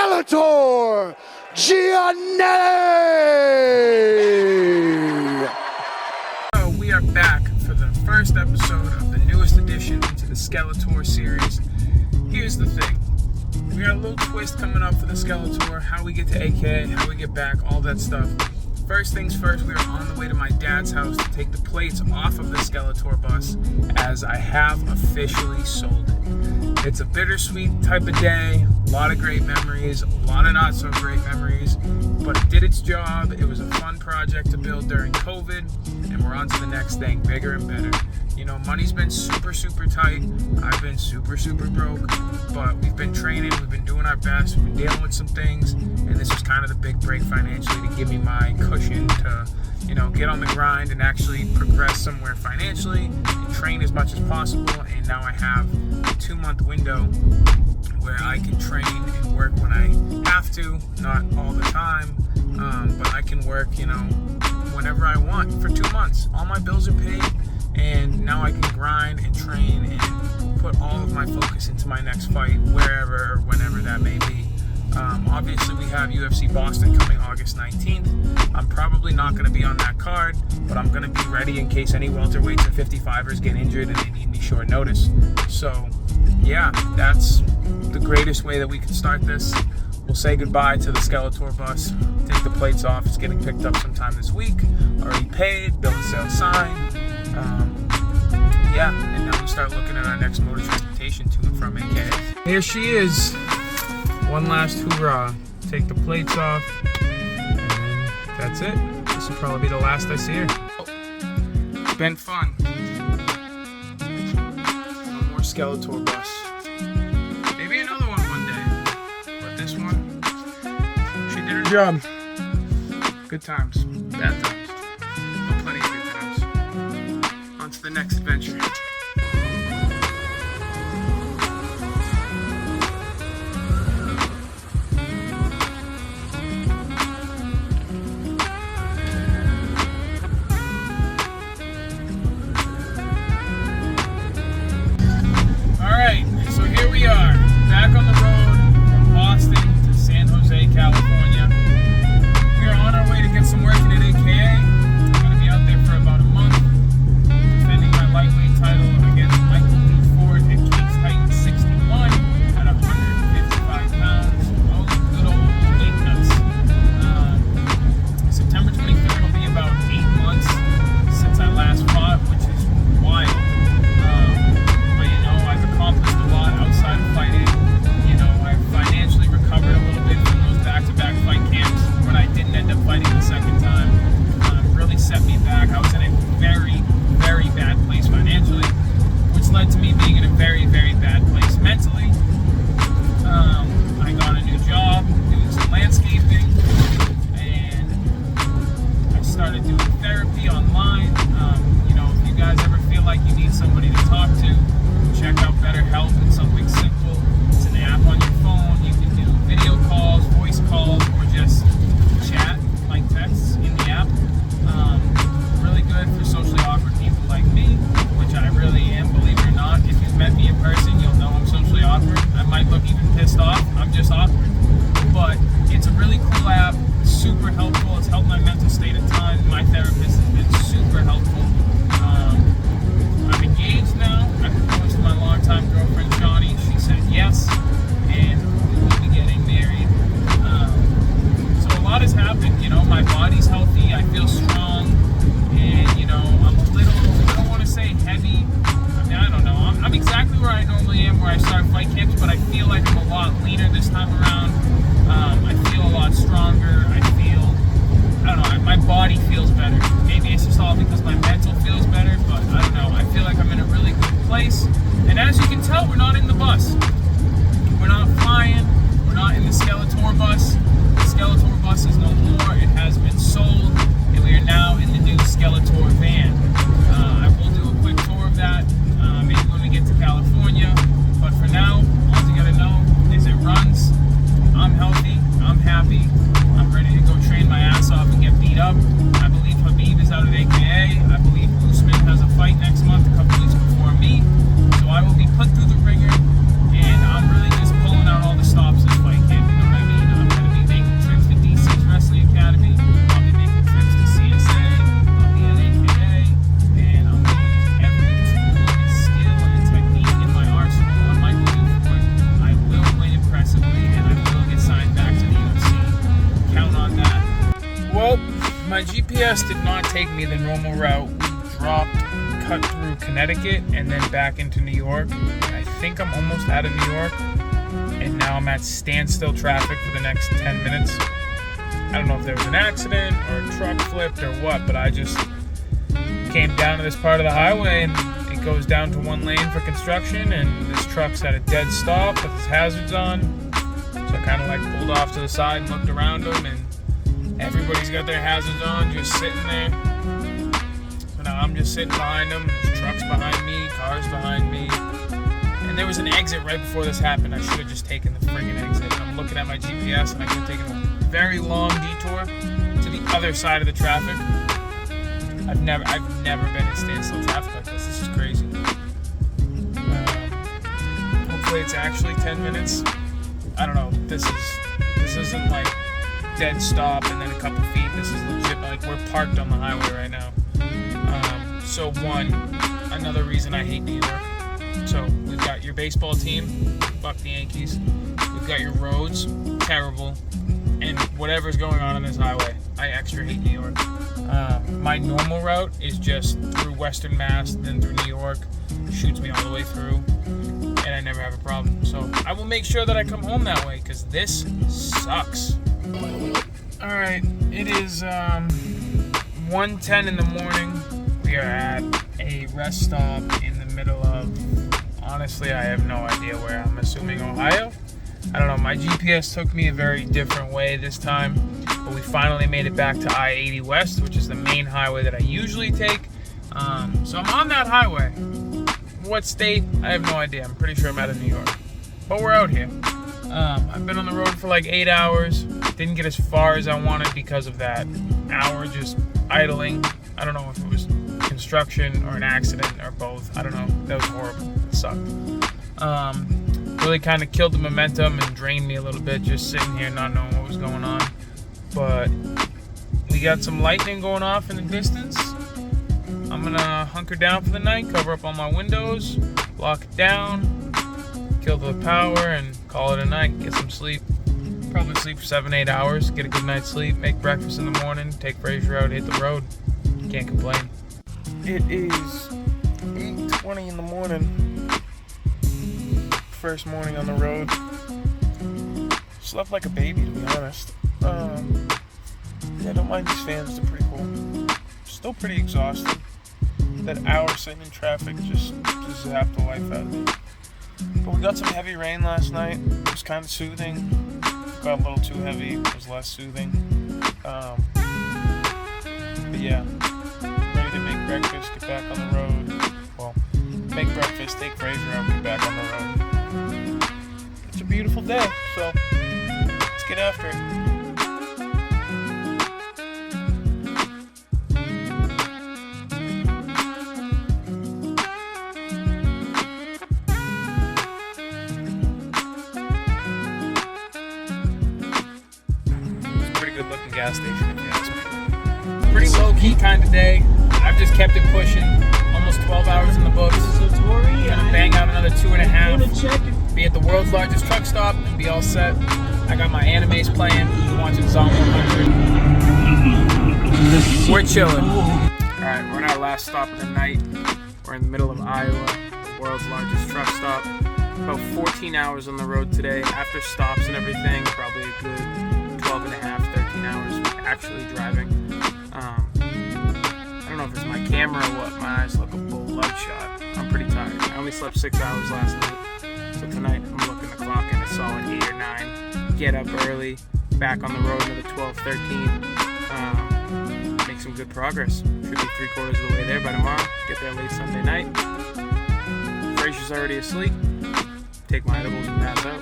Skeletour Gianelli. So we are back for the first episode of the newest addition into the Skeletour series. Here's the thing. We got a little twist coming up for the Skeletour, how we get to AKA, how we get back, all that stuff. First things first, we are on the way to my dad's house to take the plates off of the Skeletour bus, as I have officially sold it. It's a bittersweet type of day, a lot of great memories, a lot of not so great memories, but it did its job. It was a fun project to build during COVID, and we're on to the next thing, bigger and better. You know, money's been super tight. I've been super broke, but we've been training, we've been doing our best, we've been dealing with some things, and this is kind of the big break financially to give me my cushion to, you know, get on the grind and actually progress somewhere financially and train as much as possible. And now I have a 2-month window where I can train and work when I have to, not all the time, but I can work, you know, whenever I want for 2 months. All my bills are paid, and now I can grind and train and put all of my focus into my next fight, wherever or whenever that may be. Obviously, we have UFC Boston coming August 19th. I'm probably not going to be on that card, but I'm going to be ready in case any welterweights or 55ers get injured and they need me short notice. So, yeah, that's the greatest way that we can start this. We'll say goodbye to the Skeletour bus, take the plates off. It's getting picked up sometime this week. Already paid, bill of sale signed. And now we start looking at our next mode of transportation to and from AKA. Here she is. One last hoorah. Take the plates off, and then that's it. This will probably be the last I see her. It's been fun. No more Skeletour bus. Maybe another one day. But this one, she did her job. Good times, bad times, but plenty of good times. On to the next adventure. So here we are, back on the road from Boston to San Jose, California. We are on our way to get some work in at AKA. I'm going to be out there for about a month, defending my lightweight title against Michael Ford at King's Titan 61 at 155 pounds. All the good old weight cuts. September 23rd will be about 8 months since I last fought, which is wild. I've accomplished a lot outside of fighting. You know, I've financially recovered a little bit from those back-to-back fight camps when I didn't end up fighting the second time. Really set me back. I was in a very bad place financially, which led to me being in a very bad place mentally. I got a new job doing some landscaping, and I started doing therapy online. You know, if you guys ever feel like you need somebody to talk to, check out BetterHelp. It's something simple. It's an app on your phone. You can do video calls, voice calls, or just chat like texts in the app. Really good for socially awkward people like me, which I really am, believe it or not. If you've met me in person, you'll know I'm socially awkward. I might look even pissed off. I'm just awkward. But it's a really cool app. Super helpful. It's helped my mental state a ton. My therapist has been super helpful. I'm engaged now. I proposed to my longtime girlfriend, Johnny. She said yes, and we will be getting married. So a lot has happened. You know, my body's healthy. I feel strong, and you know, I'm a little, I don't want to say heavy. I mean, I don't know. I'm exactly where I normally am, where I start fight camps, but I feel like I'm a lot leaner this time around. I feel a lot stronger. I don't know, my body feels better. Maybe it's just all because my mental feels better, but I don't know. I feel like I'm in a really good place. And as you can tell, we're not in the bus. We're not flying. We're not in the Skeletour bus. The Skeletour bus is no more. It has been sold, and we are now in the new Skeletour van. I will do a quick tour of that, maybe when we get to California. But for now, all you gotta know is it runs. I'm healthy. I'm happy. I'm ready to go train my ass off and get beat up. I believe Habib is out at AKA. I believe Usman has a fight next month, a couple weeks before me. So I will be put through the ringer, and GPS did not take me the normal route. We dropped, cut through Connecticut, and then back into New York. I think I'm almost out of New York, and now I'm at standstill traffic for the next 10 minutes. I don't know if there was an accident or a truck flipped or what, but I just came down to this part of the highway, and it goes down to one lane for construction, and this truck's at a dead stop with his hazards on. So I kind of like pulled off to the side and looked around him, and everybody's got their hazards on, just sitting there. So now I'm just sitting behind them. There's trucks behind me, cars behind me. And there was an exit right before this happened. I should have just taken the friggin' exit. I'm looking at my GPS, and I could have taken a very long detour to the other side of the traffic. I've never been in standstill traffic like this. This is crazy. Hopefully it's actually 10 minutes. I don't know. This isn't like dead stop and then a couple feet. This is legit. Like, we're parked on the highway right now. So another reason I hate New York. So we've got your baseball team, fuck the Yankees. We've got your roads, terrible, and whatever's going on this highway, I extra hate New York. My normal route is just through Western Mass, then through New York, shoots me all the way through, and I never have a problem. So I will make sure that I come home that way, because this sucks. Alright, it is 1:10 in the morning. We are at a rest stop in the middle of, honestly, I have no idea where. I'm assuming Ohio? I don't know, my GPS took me a very different way this time, but we finally made it back to I-80 West, which is the main highway that I usually take. So I'm on that highway. What state? I have no idea. I'm pretty sure I'm out of New York. But we're out here. I've been on the road for like 8 hours. Didn't get as far as I wanted because of that hour just idling. I don't know if it was construction or an accident or both. I don't know. That was horrible. It sucked. Really kind of killed the momentum and drained me a little bit just sitting here not knowing what was going on. But we got some lightning going off in the distance. I'm gonna hunker down for the night, cover up all my windows, lock it down, kill the power, and call it a night. Get some sleep. Probably sleep for 7-8 hours, get a good night's sleep, make breakfast in the morning, take Fraser out, hit the road. Can't complain. It is 8:20 in the morning. First morning on the road. Slept like a baby, to be honest. Yeah, don't mind these fans, they're pretty cool. Still pretty exhausted. That hour sitting in traffic just zapped the life out of me. But we got some heavy rain last night. It was kind of soothing. Got a little too heavy, it was less soothing. But yeah, ready to make breakfast, get back on the road. Well, make breakfast, take Fraser out, get back on the road. It's a beautiful day, so let's get after it. Looking gas station, if you ask me. Pretty low-key kind of day. I've just kept it pushing. Almost 12 hours in the books. Gonna bang out another 2.5. Be at the world's largest truck stop and be all set. I got my animes playing. Watching Zone 100. We're chilling. Alright, we're at our last stop of the night. We're in the middle of Iowa, the world's largest truck stop. About 14 hours on the road today. After stops and everything, probably a good 12.5, 13 hours actually driving. I don't know if it's my camera or what. My eyes look a bloodshot. I'm pretty tired. I only slept 6 hours last night. So tonight I'm looking at the clock and a solid 8 or 9. Get up early, back on the road another 12, 13. Make some good progress. Should be 3/4 of the way there by tomorrow. Get there late Sunday night. Fraser's already asleep. Take my edibles and pass out.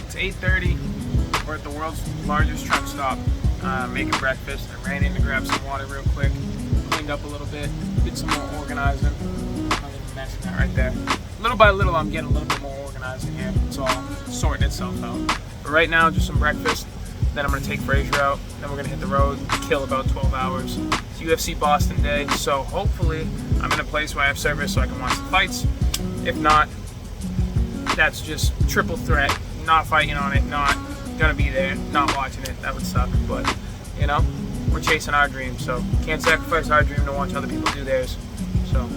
It's 8:30. We're at the world's largest truck stop, making breakfast. I ran in to grab some water real quick, cleaned up a little bit, did some more organizing. I'm gonna mention that right there. Little by little, I'm getting a little bit more organized in here. It's all sorting itself out. But right now, just some breakfast. Then I'm gonna take Fraser out. Then we're gonna hit the road, kill about 12 hours. It's UFC Boston day, so hopefully I'm in a place where I have service so I can watch the fights. If not, that's just triple threat, not fighting on it, not gonna be there, not watching it. That would suck, but you know, we're chasing our dreams, so can't sacrifice our dream to watch other people do theirs. So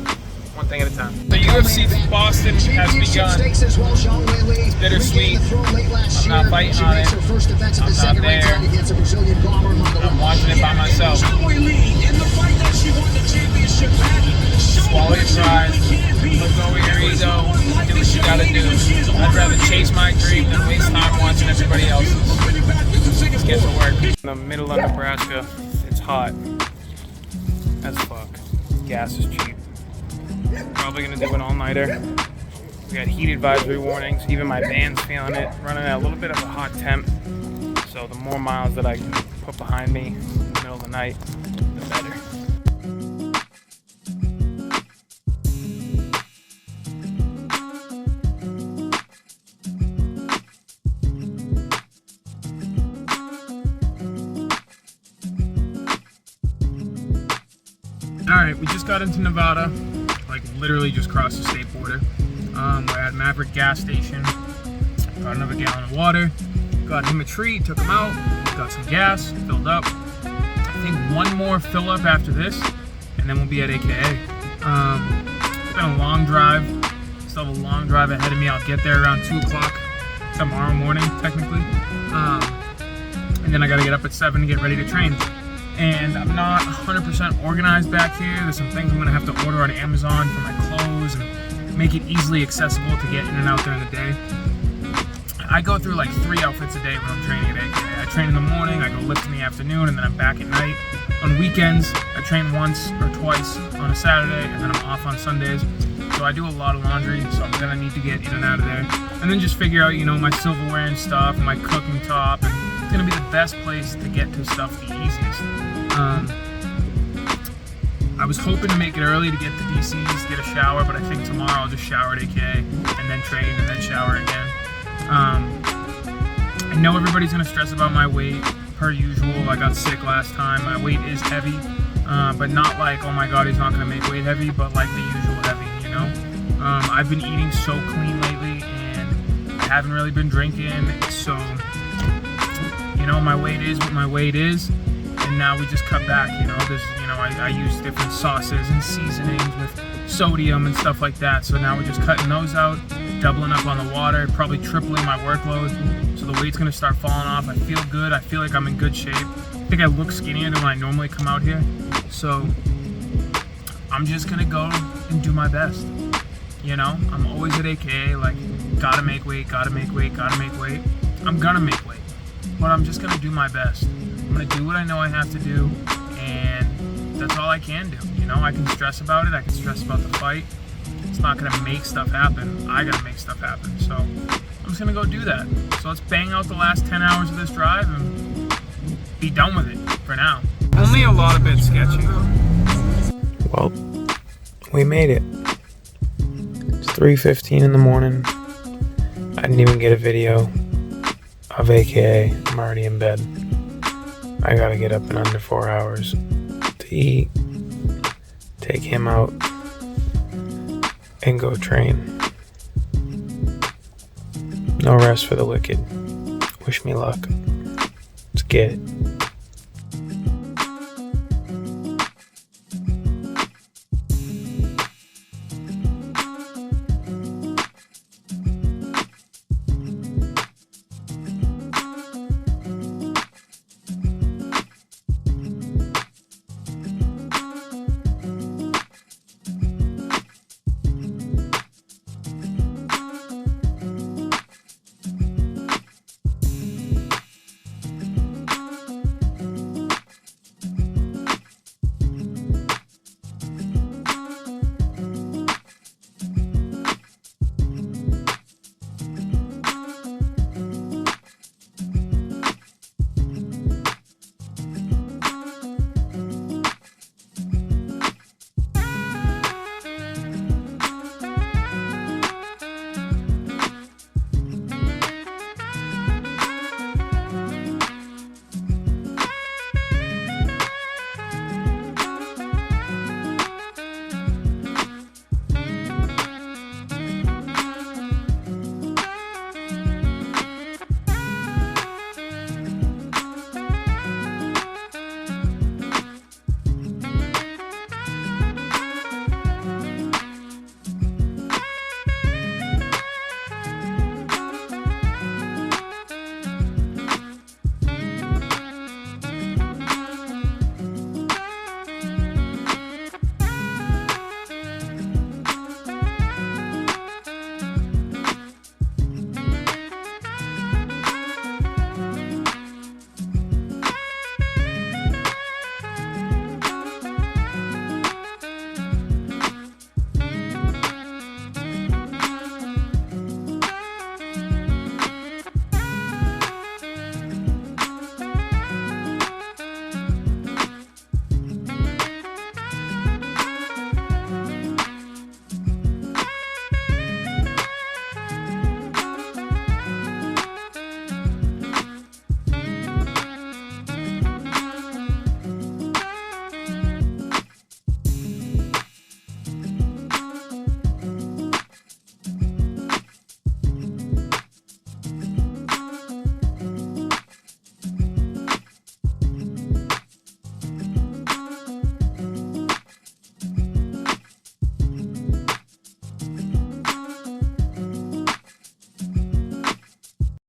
one thing at a time. The UFC Boston has begun. It's bittersweet. I'm not fighting on it. I'm not there. I'm watching it by myself. Swallow your pride. Look over your ego. Do what you gotta do. I'd rather chase my dream than waste time watching everybody else's. Let's get to work. In the middle of Nebraska, it's hot as fuck. Gas is cheap. Probably gonna do an all-nighter. We got heat advisory warnings. Even my van's feeling it. Running at a little bit of a hot temp. So the more miles that I can put behind me in the middle of the night, the better. Alright, we just got into Nevada. Like literally just crossed the state border. We're at Maverick gas station. Got another gallon of water. Got him a treat, took him out. Got some gas, filled up. I think one more fill up after this, and then we'll be at AKA. It's been a long drive. Still have a long drive ahead of me. I'll get there around 2 o'clock tomorrow morning, technically. And then I gotta get up at 7 to get ready to train. And I'm not 100% organized back here. There's some things I'm gonna have to order on Amazon for my clothes and make it easily accessible to get in and out during the day. I go through like 3 outfits a day when I'm training at AKA. I train in the morning, I go lift in the afternoon, and then I'm back at night. On weekends, I train once or twice on a Saturday, and then I'm off on Sundays. So I do a lot of laundry, so I'm gonna need to get in and out of there. And then just figure out, you know, my silverware and stuff, my cooking top, and it's gonna be the best place to get to stuff the easiest. I was hoping to make it early to get to DC's, get a shower, but I think tomorrow I'll just shower at AKA, and then train, and then shower again. I know everybody's gonna stress about my weight, per usual. I got sick last time. My weight is heavy, but not like, oh my god, he's not gonna make weight heavy, but like the usual heavy, you know? I've been eating so clean lately, and I haven't really been drinking, so, you know, my weight is what my weight is, and now we just cut back, you know? There's, you know, I use different sauces and seasonings with sodium and stuff like that, so now we're just cutting those out, doubling up on the water, probably tripling my workload, so the weight's gonna start falling off. I feel good. I feel like I'm in good shape. I think I look skinnier than when I normally come out here, so I'm just gonna go and do my best. You know, I'm always at AKA, like, gotta make weight, gotta make weight, gotta make weight. I'm gonna make weight, but I'm just gonna do my best. I'm gonna do what I know I have to do, and that's all I can do. You know, I can stress about it, I can stress about the fight. It's not gonna make stuff happen. I gotta make stuff happen. So I'm just gonna go do that. So let's bang out the last 10 hours of this drive and be done with it for now. Only a lot of bit sketchy. Well, we made it. It's 3:15 in the morning. I didn't even get a video of AKA. I'm already in bed. I gotta get up in under 4 hours to eat, take him out, and go train. No rest for the wicked. Wish me luck. Let's get it.